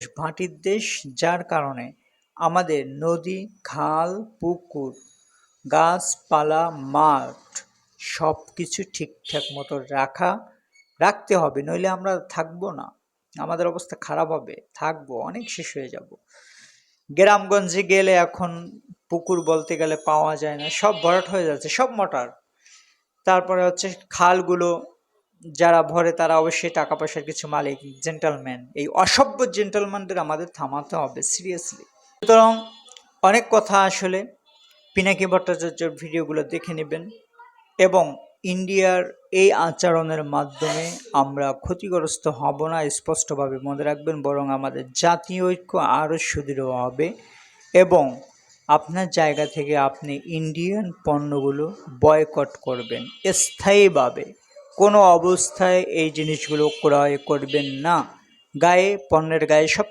মাটির দেশ, যার কারণে আমাদের নদী, খাল, পুকুর, গাছপালা, মাঠ সবকিছু ঠিকঠাক মতো রাখতে হবে, নইলে আমরা থাকবো না, আমাদের অবস্থা খারাপ হবে, থাকবো অনেক শেষ হয়ে যাব। গ্রামগঞ্জে গেলে এখন পুকুর বলতে গেলে পাওয়া যায় না, সব ভরাট হয়ে যাচ্ছে, সব মটার। তারপরে হচ্ছে খালগুলো যারা ভরে তারা অবশ্যই টাকা পয়সার কিছু মালিক, জেন্টলম্যান। এই অসভ্য জেন্টলম্যানদের আমাদের থামাতে হবে সিরিয়াসলি। সুতরাং অনেক কথা আসলে পিনাকি ভট্টাচার্যের ভিডিওগুলো দেখে নেবেন, এবং ইন্ডিয়ার এই আচরণের মাধ্যমে আমরা ক্ষতিগ্রস্ত হব না, স্পষ্টভাবে মনে রাখবেন, বরং আমাদের জাতীয় ঐক্য আরও সুদৃঢ় হবে। এবং আপনার জায়গা থেকে আপনি ইন্ডিয়ান পণ্যগুলো বয়কট করবেন স্থায়ীভাবে, কোনো অবস্থায় এই জিনিসগুলো ক্রয় করবেন না। পণ্যের গায়ে সব